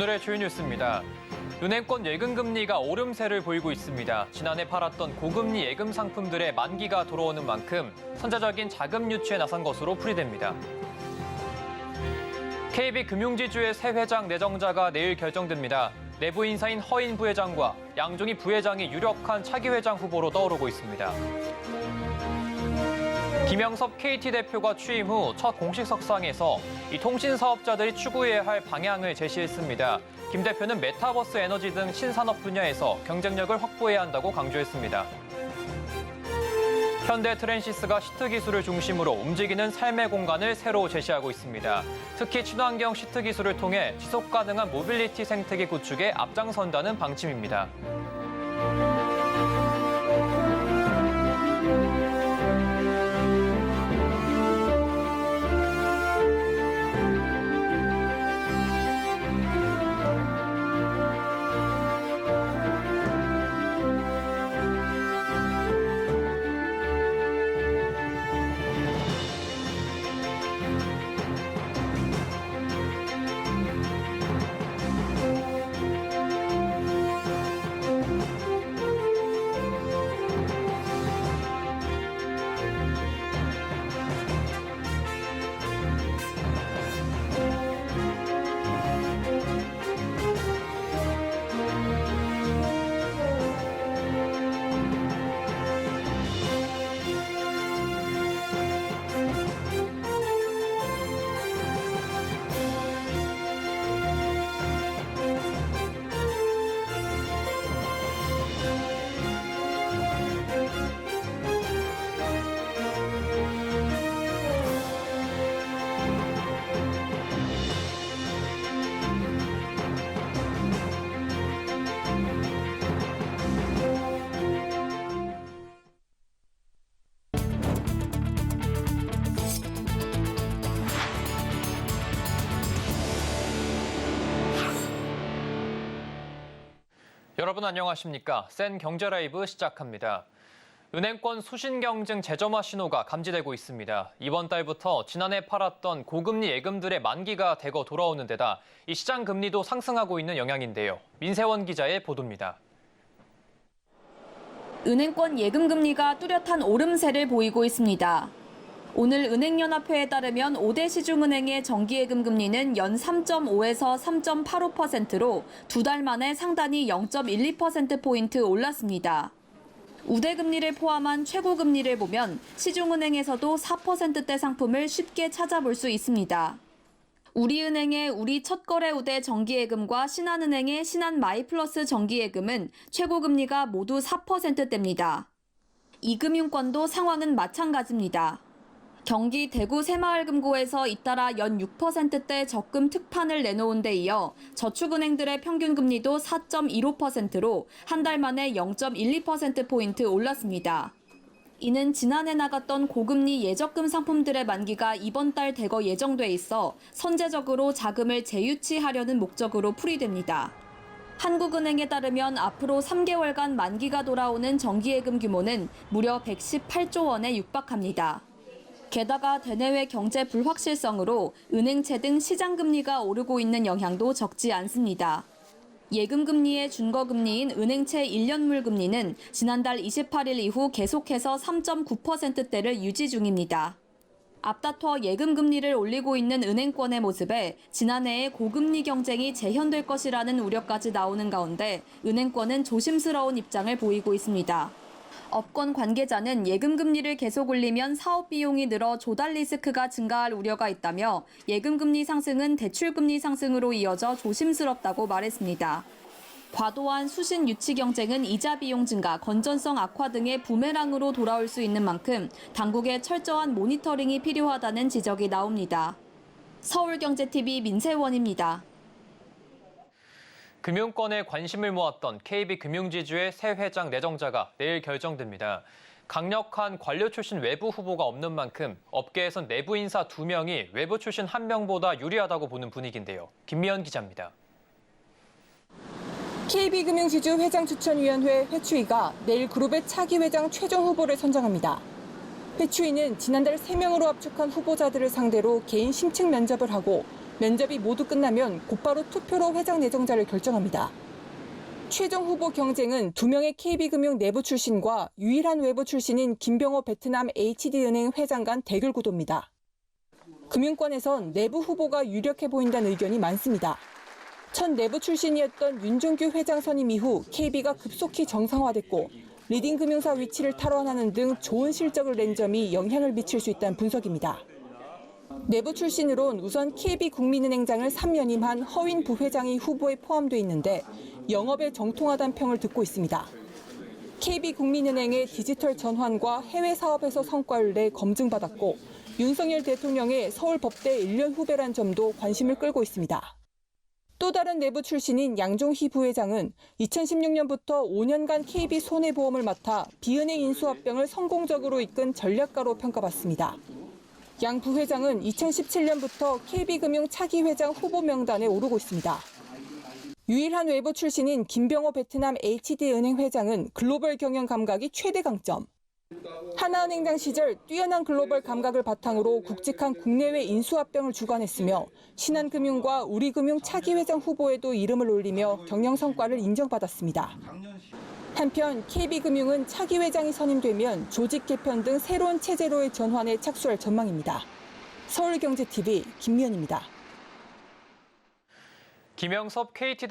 오늘의 주요 뉴스입니다. 은행권 예금금리가 오름세를 보이고 있습니다. 지난해 팔았던 고금리 예금 상품들의 만기가 돌아오는 만큼 선제적인 자금 유치에 나선 것으로 풀이됩니다. KB금융지주의 새 회장 내정자가 내일 결정됩니다. 내부 인사인 허인 부회장과 양종희 부회장이 유력한 차기 회장 후보로 떠오르고 있습니다. 김영섭 KT 대표가 취임 후 첫 공식 석상에서 이 통신 사업자들이 추구해야 할 방향을 제시했습니다. 김 대표는 메타버스 에너지 등 신산업 분야에서 경쟁력을 확보해야 한다고 강조했습니다. 현대 트랜시스가 시트 기술을 중심으로 움직이는 삶의 공간을 새로 제시하고 있습니다. 특히 친환경 시트 기술을 통해 지속 가능한 모빌리티 생태계 구축에 앞장선다는 방침입니다. 여러분 안녕하십니까? 센 경제라이브 시작합니다. 은행권 수신 경쟁 재점화 신호가 감지되고 있습니다. 이번 달부터 지난해 팔았던 고금리 예금들의 만기가 대거 돌아오는 데다 이 시장 금리도 상승하고 있는 영향인데요. 민세원 기자의 보도입니다. 은행권 예금 금리가 뚜렷한 오름세를 보이고 있습니다. 오늘 은행연합회에 따르면 5대 시중은행의 정기예금 금리는 연 3.5에서 3.85%로 두 달 만에 상단이 0.12%포인트 올랐습니다. 우대금리를 포함한 최고금리를 보면 시중은행에서도 4%대 상품을 쉽게 찾아볼 수 있습니다. 우리은행의 우리 첫거래 우대 정기예금과 신한은행의 신한 마이플러스 정기예금은 최고금리가 모두 4%대입니다. 이금융권도 상황은 마찬가지입니다. 경기 대구 새마을금고에서 잇따라 연 6%대 적금 특판을 내놓은 데 이어 저축은행들의 평균 금리도 4.15%로 한 달 만에 0.12%포인트 올랐습니다. 이는 지난해 나갔던 고금리 예적금 상품들의 만기가 이번 달 대거 예정돼 있어 선제적으로 자금을 재유치하려는 목적으로 풀이됩니다. 한국은행에 따르면 앞으로 3개월간 만기가 돌아오는 정기예금 규모는 무려 118조 원에 육박합니다. 게다가 대내외 경제 불확실성으로 은행채 등 시장금리가 오르고 있는 영향도 적지 않습니다. 예금금리의 준거금리인 은행채 1년물 금리는 지난달 28일 이후 계속해서 3.9%대를 유지 중입니다. 앞다퉈 예금금리를 올리고 있는 은행권의 모습에 지난해에 고금리 경쟁이 재현될 것이라는 우려까지 나오는 가운데 은행권은 조심스러운 입장을 보이고 있습니다. 업권 관계자는 예금금리를 계속 올리면 사업 비용이 늘어 조달 리스크가 증가할 우려가 있다며 예금금리 상승은 대출금리 상승으로 이어져 조심스럽다고 말했습니다. 과도한 수신 유치 경쟁은 이자 비용 증가, 건전성 악화 등의 부메랑으로 돌아올 수 있는 만큼 당국의 철저한 모니터링이 필요하다는 지적이 나옵니다. 서울경제TV 민세원입니다. 금융권에 관심을 모았던 KB금융지주의 새 회장 내정자가 내일 결정됩니다. 강력한 관료 출신 외부 후보가 없는 만큼 업계에선 내부 인사 2명이 외부 출신 1명보다 유리하다고 보는 분위기인데요. 김미연 기자입니다. KB금융지주 회장추천위원회 회추위가 내일 그룹의 차기 회장 최종 후보를 선정합니다. 회추위는 지난달 3명으로 합축한 후보자들을 상대로 개인 심층 면접을 하고 면접이 모두 끝나면 곧바로 투표로 회장 내정자를 결정합니다. 최종 후보 경쟁은 2명의 KB금융 내부 출신과 유일한 외부 출신인 김병호 베트남 HD은행 회장 간 대결 구도입니다. 금융권에선 내부 후보가 유력해 보인다는 의견이 많습니다. 첫 내부 출신이었던 윤종규 회장 선임 이후 KB가 급속히 정상화됐고 리딩 금융사 위치를 탈환하는 등 좋은 실적을 낸 점이 영향을 미칠 수 있다는 분석입니다. 내부 출신으론 우선 KB국민은행장을 3연임한 허윈 부회장이 후보에 포함돼 있는데 영업에 정통하다는 평을 듣고 있습니다. KB국민은행의 디지털 전환과 해외 사업에서 성과를 내 검증받았고 윤석열 대통령의 서울법대 1년 후배란 점도 관심을 끌고 있습니다. 또 다른 내부 출신인 양종희 부회장은 2016년부터 5년간 KB 손해보험을 맡아 비은행 인수합병을 성공적으로 이끈 전략가로 평가받습니다. 양 부회장은 2017년부터 KB금융 차기 회장 후보 명단에 오르고 있습니다. 유일한 외부 출신인 김병호 베트남 HD은행 회장은 글로벌 경영 감각이 최대 강점. 하나은행장 시절 뛰어난 글로벌 감각을 바탕으로 굵직한 국내외 인수합병을 주관했으며 신한금융과 우리금융 차기 회장 후보에도 이름을 올리며 경영 성과를 인정받았습니다. 한편 KB금융은 차기 회장이 선임되면 조직 개편 등 새로운 체제로의 전환에 착수할 전망입니다. 서울경제TV 김미연입니다. 김영섭 KT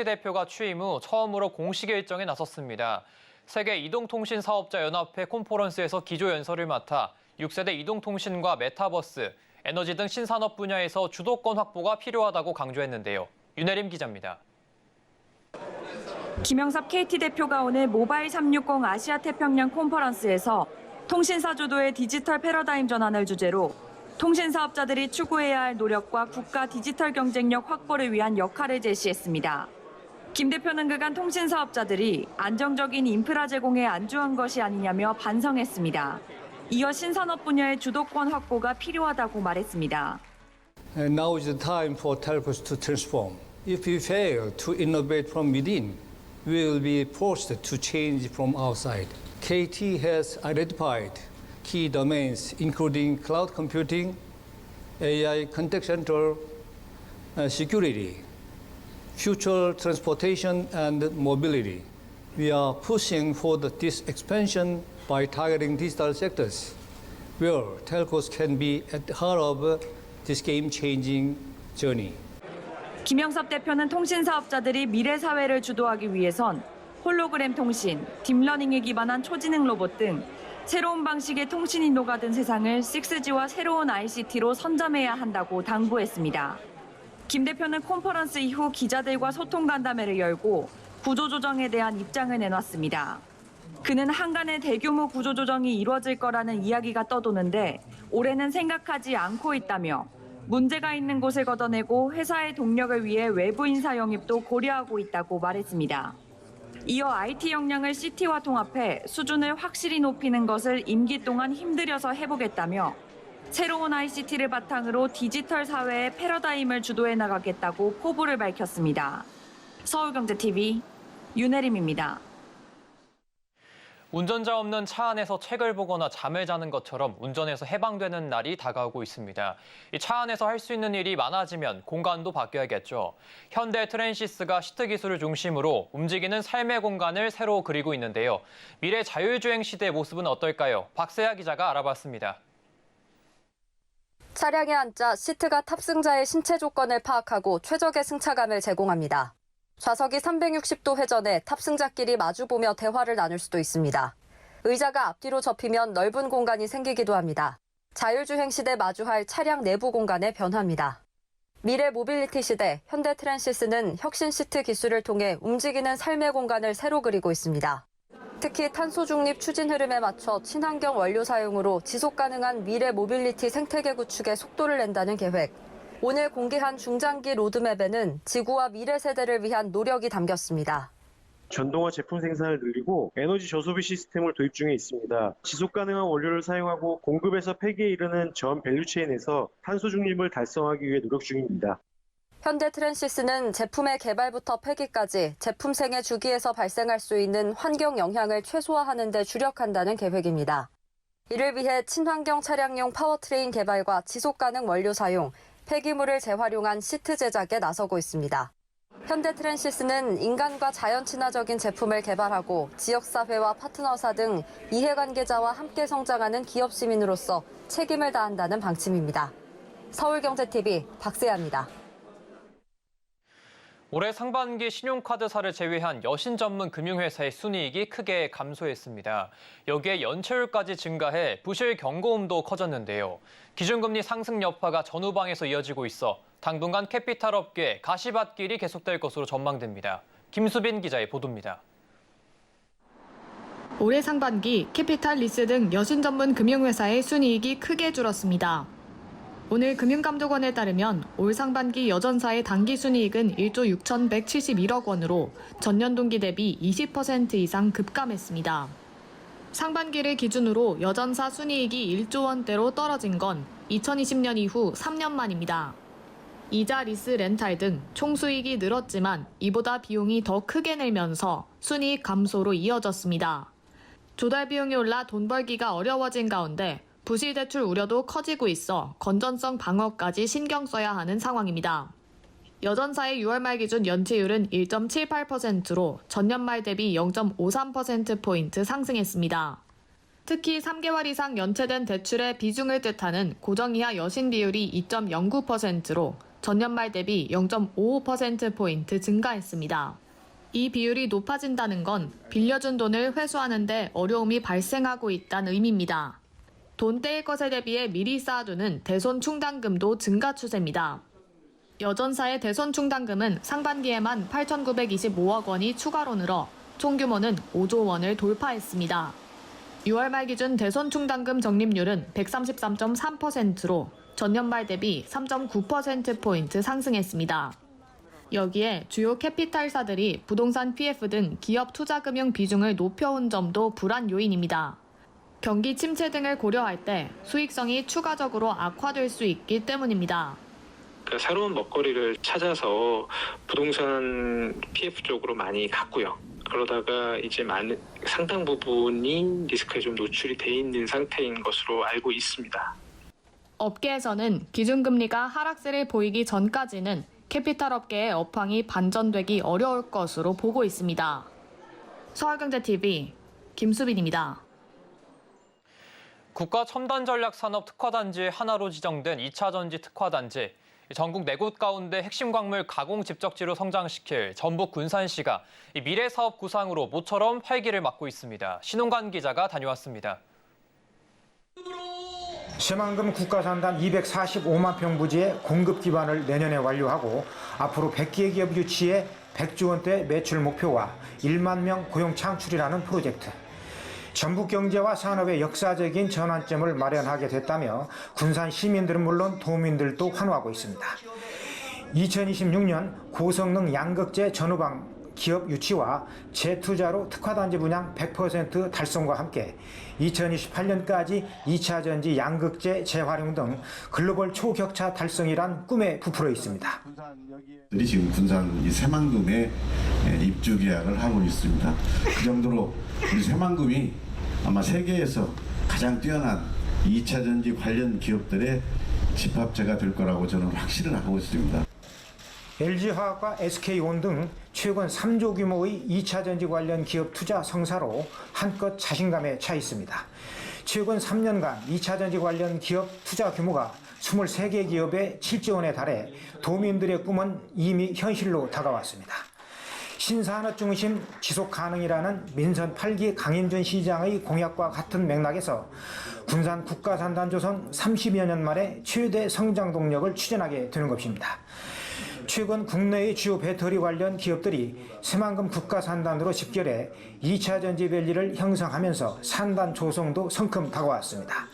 대표가 취임 후 처음으로 공식 일정에 나섰습니다. 세계 이동통신사업자연합회 콘퍼런스에서 기조연설을 맡아 6세대 이동통신과 메타버스, 에너지 등 신산업 분야에서 주도권 확보가 필요하다고 강조했는데요. 윤혜림 기자입니다. 김영섭 KT 대표가 오늘 모바일 360 아시아 태평양 콘퍼런스에서 통신사 주도의 디지털 패러다임 전환을 주제로 통신사업자들이 추구해야 할 노력과 국가 디지털 경쟁력 확보를 위한 역할을 제시했습니다. 김 대표는 그간 통신사업자들이 안정적인 인프라 제공에 안주한 것이 아니냐며 반성했습니다. 이어 신산업 분야의 주도권 확보가 필요하다고 말했습니다. Now is the time for telcos to transform. If we fail to innovate from within, we will be forced to change from outside. KT has identified key domains including cloud computing, AI contact center, security, future transportation and mobility. We are pushing for this expansion by targeting digital sectors, where telcos can be at the heart of this game-changing journey. 김영섭 대표는 통신사업자들이 미래 사회를 주도하기 위해선 홀로그램 통신, 딥러닝에 기반한 초지능 로봇 등 새로운 방식의 통신이 녹아든 세상을 6G와 새로운 ICT로 선점해야 한다고 당부했습니다. 김 대표는 콘퍼런스 이후 기자들과 소통 간담회를 열고 구조조정에 대한 입장을 내놨습니다. 그는 한간의 대규모 구조조정이 이루어질 거라는 이야기가 떠도는데 올해는 생각하지 않고 있다며 문제가 있는 곳을 걷어내고 회사의 동력을 위해 외부 인사 영입도 고려하고 있다고 말했습니다. 이어 IT 역량을 CT와 통합해 수준을 확실히 높이는 것을 임기 동안 힘들여서 해보겠다며 새로운 ICT를 바탕으로 디지털 사회의 패러다임을 주도해 나가겠다고 포부를 밝혔습니다. 서울경제TV 윤혜림입니다. 운전자 없는 차 안에서 책을 보거나 잠을 자는 것처럼 운전에서 해방되는 날이 다가오고 있습니다. 이 차 안에서 할 수 있는 일이 많아지면 공간도 바뀌어야겠죠. 현대 트랜시스가 시트 기술을 중심으로 움직이는 삶의 공간을 새로 그리고 있는데요. 미래 자율주행 시대의 모습은 어떨까요? 박세아 기자가 알아봤습니다. 차량에 앉자 시트가 탑승자의 신체 조건을 파악하고 최적의 승차감을 제공합니다. 좌석이 360도 회전해 탑승자끼리 마주보며 대화를 나눌 수도 있습니다. 의자가 앞뒤로 접히면 넓은 공간이 생기기도 합니다. 자율주행 시대 마주할 차량 내부 공간의 변화입니다. 미래 모빌리티 시대 현대 트랜시스는 혁신 시트 기술을 통해 움직이는 삶의 공간을 새로 그리고 있습니다. 특히 탄소 중립 추진 흐름에 맞춰 친환경 원료 사용으로 지속 가능한 미래 모빌리티 생태계 구축에 속도를 낸다는 계획. 오늘 공개한 중장기 로드맵에는 지구와 미래 세대를 위한 노력이 담겼습니다. 전동화 제품 생산을 늘리고 에너지 저소비 시스템을 도입 중에 있습니다. 지속 가능한 원료를 사용하고 공급에서 폐기에 이르는 전 밸류체인에서 탄소 중립을 달성하기 위해 노력 중입니다. 현대 트랜시스는 제품의 개발부터 폐기까지 제품 생애 주기에서 발생할 수 있는 환경 영향을 최소화하는 데 주력한다는 계획입니다. 이를 위해 친환경 차량용 파워트레인 개발과 지속 가능 원료 사용, 폐기물을 재활용한 시트 제작에 나서고 있습니다. 현대트랜시스는 인간과 자연 친화적인 제품을 개발하고 지역사회와 파트너사 등 이해관계자와 함께 성장하는 기업 시민으로서 책임을 다한다는 방침입니다. 서울경제TV 박세아입니다. 올해 상반기 신용카드사를 제외한 여신 전문 금융회사의 순이익이 크게 감소했습니다. 여기에 연체율까지 증가해 부실 경고음도 커졌는데요. 기준금리 상승 여파가 전후방에서 이어지고 있어 당분간 캐피탈 업계의 가시밭길이 계속될 것으로 전망됩니다. 김수빈 기자의 보도입니다. 올해 상반기 캐피탈 리스 등 여신 전문 금융회사의 순이익이 크게 줄었습니다. 오늘 금융감독원에 따르면 올 상반기 여전사의 단기 순이익은 1조 6,171억 원으로 전년 동기 대비 20% 이상 급감했습니다. 상반기를 기준으로 여전사 순이익이 1조 원대로 떨어진 건 2020년 이후 3년 만입니다. 이자, 리스, 렌탈 등 총수익이 늘었지만 이보다 비용이 더 크게 늘면서 순이익 감소로 이어졌습니다. 조달 비용이 올라 돈 벌기가 어려워진 가운데 부실 대출 우려도 커지고 있어 건전성 방어까지 신경 써야 하는 상황입니다. 여전사의 6월 말 기준 연체율은 1.78%로 전년 말 대비 0.53%포인트 상승했습니다. 특히 3개월 이상 연체된 대출의 비중을 뜻하는 고정이하 여신 비율이 2.09%로 전년 말 대비 0.55%포인트 증가했습니다. 이 비율이 높아진다는 건 빌려준 돈을 회수하는 데 어려움이 발생하고 있다는 의미입니다. 돈 떼일 것에 대비해 미리 쌓아두는 대손 충당금도 증가 추세입니다. 여전사의 대손 충당금은 상반기에만 8,925억 원이 추가로 늘어 총 규모는 5조 원을 돌파했습니다. 6월 말 기준 대손 충당금 적립률은 133.3%로 전년 말 대비 3.9%포인트 상승했습니다. 여기에 주요 캐피탈사들이 부동산 PF 등 기업 투자금융 비중을 높여온 점도 불안 요인입니다. 경기 침체 등을 고려할 때 수익성이 추가적으로 악화될 수 있기 때문입니다. 새로운 먹거리를 찾아서 부동산 PF 쪽으로 많이 갔고요. 그러다가 이제 상당 부분이 리스크에 좀 노출이 돼 있는 상태인 것으로 알고 있습니다. 업계에서는 기준금리가 하락세를 보이기 전까지는 캐피탈 업계의 업황이 반전되기 어려울 것으로 보고 있습니다. 서울경제TV 김수빈입니다. 국가첨단전략산업 특화단지 하나로 지정된 2차 전지 특화단지. 전국 4곳 가운데 핵심 광물 가공 집적지로 성장시킬 전북 군산시가 미래 사업 구상으로 모처럼 활기를 맞고 있습니다. 신홍관 기자가 다녀왔습니다. 새만금 국가산단 245만 평 부지의 공급 기반을 내년에 완료하고 앞으로 100개 기업 유치에 100조 원대 매출 목표와 1만 명 고용 창출이라는 프로젝트. 전북 경제와 산업의 역사적인 전환점을 마련하게 됐다며 군산 시민들은 물론 도민들도 환호하고 있습니다. 2026년 고성능 양극재 전후방 기업 유치와 재투자로 특화단지 분양 100% 달성과 함께 2028년까지 2차 전지 양극재 재활용 등 글로벌 초격차 달성이란 꿈에 부풀어 있습니다. 지금 군산 이 새만금에 입주 계약을 하고 있습니다. 그 정도로 우리 새만금이 아마 세계에서 가장 뛰어난 2차 전지 관련 기업들의 집합체가 될 거라고 저는 확신을 하고 있습니다. LG화학과 SK온 등 최근 3조 규모의 2차 전지 관련 기업 투자 성사로 한껏 자신감에 차 있습니다. 최근 3년간 2차 전지 관련 기업 투자 규모가 23개 기업에 7조 원에 달해 도민들의 꿈은 이미 현실로 다가왔습니다. 신산업 중심 지속 가능이라는 민선 8기 강인준 시장의 공약과 같은 맥락에서 군산 국가산단 조성 30여 년 만에 최대 성장 동력을 추진하게 되는 것입니다. 최근 국내의 주요 배터리 관련 기업들이 새만금 국가산단으로 집결해 2차 전지밸리를 형성하면서 산단 조성도 성큼 다가왔습니다.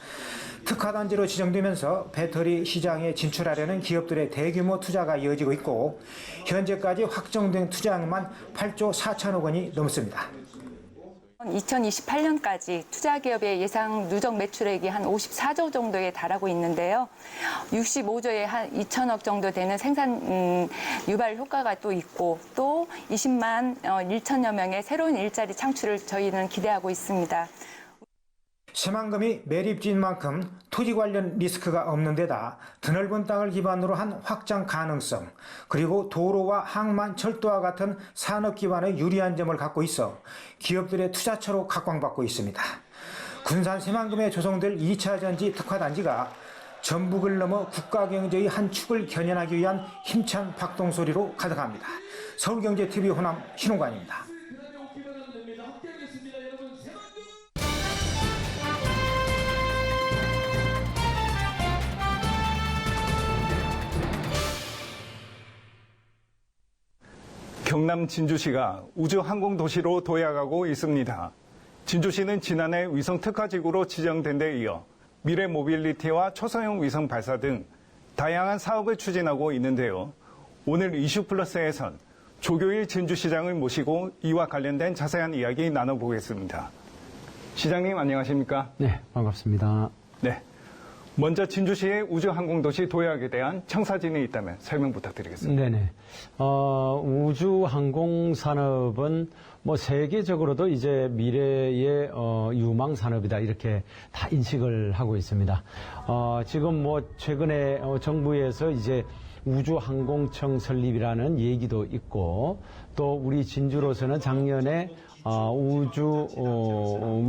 특화단지로 지정되면서 배터리 시장에 진출하려는 기업들의 대규모 투자가 이어지고 있고 현재까지 확정된 투자액만 8조 4천억 원이 넘습니다. 2028년까지 투자기업의 예상 누적 매출액이 한 54조 정도에 달하고 있는데요. 65조에 한 2천억 정도 되는 생산 유발 효과가 또 있고 또 20만 1천여 명의 새로운 일자리 창출을 저희는 기대하고 있습니다. 새만금이 매립지인 만큼 토지 관련 리스크가 없는 데다 드넓은 땅을 기반으로 한 확장 가능성, 그리고 도로와 항만, 철도와 같은 산업 기반의 유리한 점을 갖고 있어 기업들의 투자처로 각광받고 있습니다. 군산 새만금에 조성될 2차 전지 특화단지가 전북을 넘어 국가경제의 한 축을 견인하기 위한 힘찬 박동소리로 가득합니다. 서울경제TV 호남 신홍관입니다. 경남 진주시가 우주항공도시로 도약하고 있습니다. 진주시는 지난해 위성특화지구로 지정된 데 이어 미래 모빌리티와 초소형 위성 발사 등 다양한 사업을 추진하고 있는데요. 오늘 이슈플러스에선 조교일 진주시장을 모시고 이와 관련된 자세한 이야기 나눠보겠습니다. 시장님 안녕하십니까? 네, 반갑습니다. 네. 먼저 진주시의 우주항공도시 도약에 대한 청사진이 있다면 설명 부탁드리겠습니다. 네네. 우주항공산업은 뭐 세계적으로도 이제 미래의 유망 산업이다 이렇게 다 인식을 하고 있습니다. 지금 뭐 최근에 정부에서 이제 우주항공청 설립이라는 얘기도 있고 또 우리 진주로서는 작년에 우주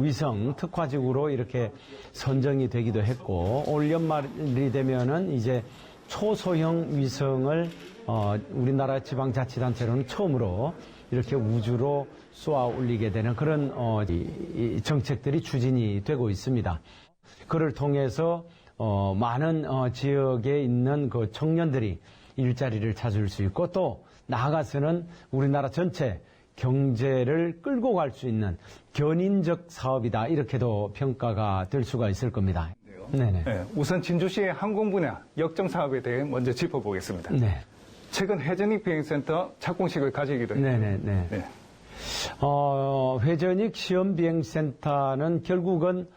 위성 특화지구로 이렇게 선정이 되기도 했고 올 연말이 되면은 이제 초소형 위성을 우리나라 지방자치단체로는 처음으로 이렇게 우주로 쏘아 올리게 되는 그런 이 정책들이 추진이 되고 있습니다. 그를 통해서 많은 지역에 있는 그 청년들이 일자리를 찾을 수 있고 또 나아가서는 우리나라 전체 경제를 끌고 갈 수 있는 견인적 사업이다 이렇게도 평가가 될 수가 있을 겁니다. 네네. 네, 우선 진주시의 항공 분야 역정 사업에 대해 먼저 짚어보겠습니다. 네. 최근 회전익 비행센터 착공식을 가지기도 했죠. 네네네. 네. 회전익 시험비행센터는 결국은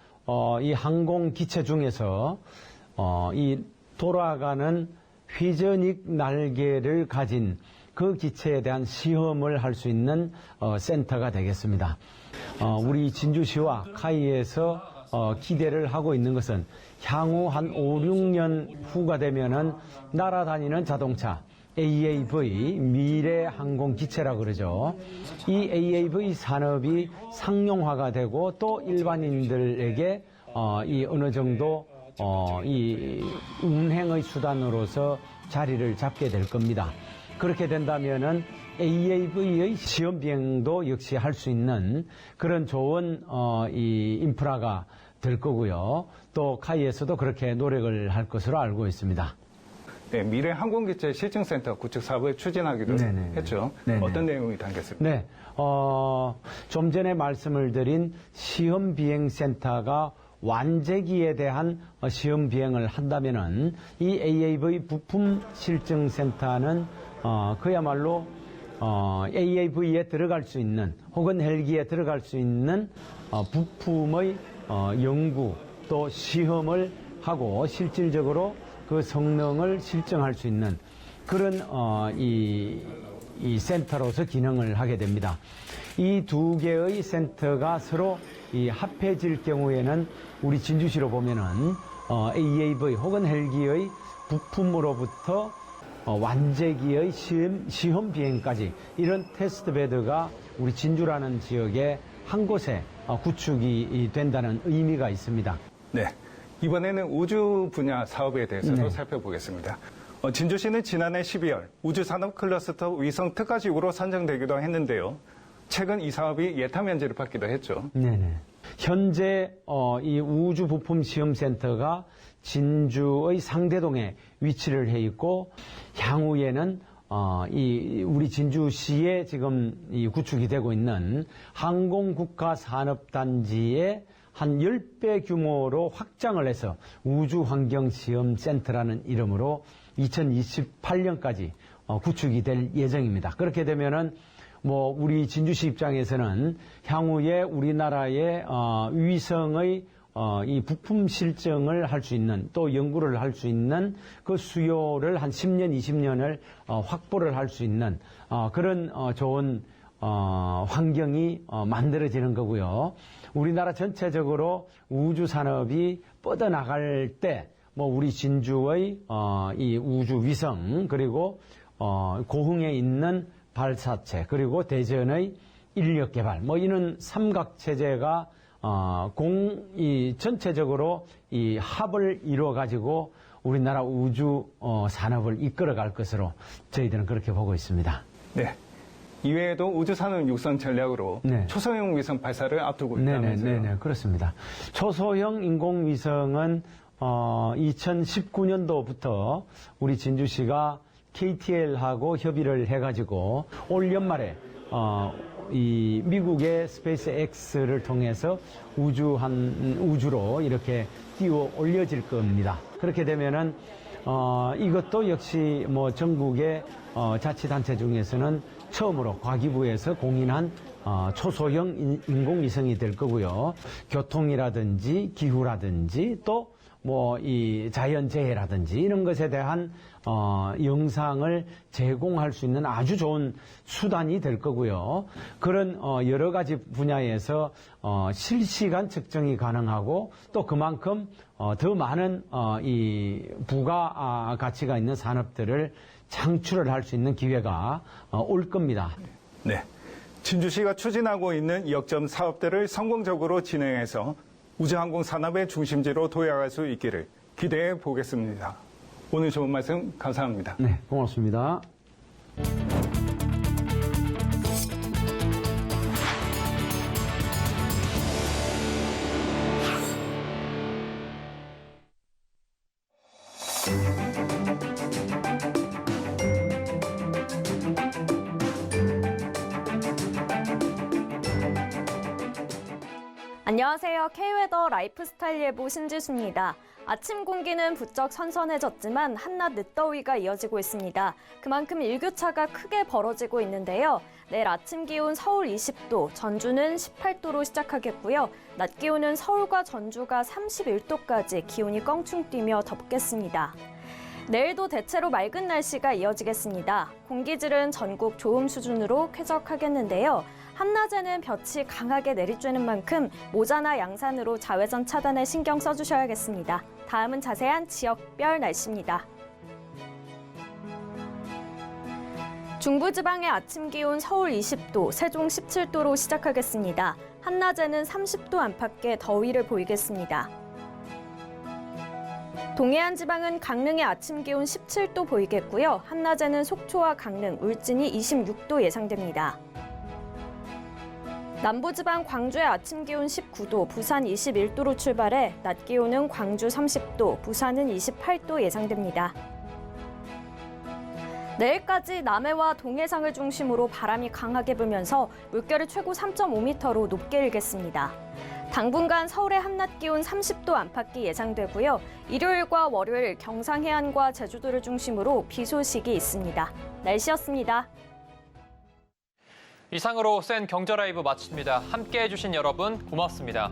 이 항공 기체 중에서 이 돌아가는 회전익 날개를 가진 그 기체에 대한 시험을 할 수 있는 센터가 되겠습니다. 우리 진주시와 카이에서 기대를 하고 있는 것은 향후 한 5, 6년 후가 되면은 날아다니는 자동차 AAV 미래 항공 기체라고 그러죠. 이 AAV 산업이 상용화가 되고 또 일반인들에게 이 어느 정도 이 운행의 수단으로서 자리를 잡게 될 겁니다. 그렇게 된다면은 AAV의 시험 비행도 역시 할 수 있는 그런 좋은 이 인프라가 될 거고요. 또 카이에서도 그렇게 노력을 할 것으로 알고 있습니다. 네, 미래 항공기체 실증센터 구축 사업을 추진하기도 네네. 했죠. 네네. 어떤 내용이 담겼습니까? 네, 좀 전에 말씀을 드린 시험 비행센터가 완제기에 대한 시험 비행을 한다면은 이 AAV 부품 실증센터는 그야말로 AAV에 들어갈 수 있는 혹은 헬기에 들어갈 수 있는 부품의 연구 또 시험을 하고 실질적으로 그 성능을 실증할 수 있는 그런 이 센터로서 기능을 하게 됩니다. 이 두 개의 센터가 서로 이 합해질 경우에는 우리 진주시로 보면은 AAV 혹은 헬기의 부품으로부터 완제기의 시험 비행까지 이런 테스트 베드가 우리 진주라는 지역에 한 곳에 구축이 된다는 의미가 있습니다. 네. 이번에는 우주 분야 사업에 대해서도 네. 살펴보겠습니다. 진주시는 지난해 12월 우주산업 클러스터 위성 특화지구로 선정되기도 했는데요. 최근 이 사업이 예타 면제를 받기도 했죠. 네네. 현재 이 우주 부품 시험센터가 진주의 상대동에 위치를 해 있고 향후에는 이 우리 진주시에 지금 이 구축이 되고 있는 항공국가산업단지의 한 10배 규모로 확장을 해서 우주환경시험센터라는 이름으로 2028년까지 구축이 될 예정입니다. 그렇게 되면은 뭐 우리 진주시 입장에서는 향후에 우리나라의 위성의 이 부품 실증을 할 수 있는 또 연구를 할 수 있는 그 수요를 한 10년, 20년을 확보를 할 수 있는 그런 좋은 환경이 만들어지는 거고요. 우리나라 전체적으로 우주 산업이 뻗어나갈 때 뭐 우리 진주의 이 우주 위성 그리고 고흥에 있는 발사체 그리고 대전의 인력 개발 뭐 이런 삼각 체제가 이 전체적으로 이 합을 이루어 가지고 우리나라 우주 산업을 이끌어갈 것으로 저희들은 그렇게 보고 있습니다. 네. 이외에도 우주산업 육성 전략으로 네. 초소형 위성 발사를 앞두고 있다면서요. 네, 그렇습니다. 초소형 인공위성은 2019년도부터 우리 진주시가 KTL하고 협의를 해가지고 올 연말에 이 미국의 스페이스 X를 통해서 우주로 이렇게 띄워 올려질 겁니다. 그렇게 되면은 이것도 역시 뭐 전국의 자치단체 중에서는 처음으로 과기부에서 공인한 초소형 인공위성이 될 거고요. 교통이라든지 기후라든지 또 뭐 이 자연재해라든지 이런 것에 대한 영상을 제공할 수 있는 아주 좋은 수단이 될 거고요. 그런 여러 가지 분야에서 실시간 측정이 가능하고 또 그만큼 더 많은 이 부가 가치가 있는 산업들을 창출을 할 수 있는 기회가 올 겁니다. 네. 진주시가 추진하고 있는 역점 사업들을 성공적으로 진행해서 우주항공 산업의 중심지로 도약할 수 있기를 기대해 보겠습니다. 오늘 좋은 말씀 감사합니다. 네, 고맙습니다. 안녕하세요. K웨더 라이프스타일 예보 신지수입니다. 아침 공기는 부쩍 선선해졌지만 한낮 늦더위가 이어지고 있습니다. 그만큼 일교차가 크게 벌어지고 있는데요. 내일 아침 기온 서울 20도, 전주는 18도로 시작하겠고요. 낮 기온은 서울과 전주가 31도까지 기온이 껑충 뛰며 덥겠습니다. 내일도 대체로 맑은 날씨가 이어지겠습니다. 공기질은 전국 좋음 수준으로 쾌적하겠는데요. 한낮에는 볕이 강하게 내리쬐는 만큼 모자나 양산으로 자외선 차단에 신경 써주셔야겠습니다. 다음은 자세한 지역별 날씨입니다. 중부지방의 아침 기온 서울 20도, 세종 17도로 시작하겠습니다. 한낮에는 30도 안팎의 더위를 보이겠습니다. 동해안 지방은 강릉의 아침 기온 17도 보이겠고요. 한낮에는 속초와 강릉, 울진이 26도 예상됩니다. 남부지방 광주의 아침 기온 19도, 부산 21도로 출발해 낮 기온은 광주 30도, 부산은 28도 예상됩니다. 내일까지 남해와 동해상을 중심으로 바람이 강하게 불면서 물결이 최고 3.5m로 높게 일겠습니다. 당분간 서울의 한낮 기온 30도 안팎이 예상되고요. 일요일과 월요일 경상 해안과 제주도를 중심으로 비 소식이 있습니다. 날씨였습니다. 이상으로 센 경제 라이브 마칩니다. 함께해 주신 여러분 고맙습니다.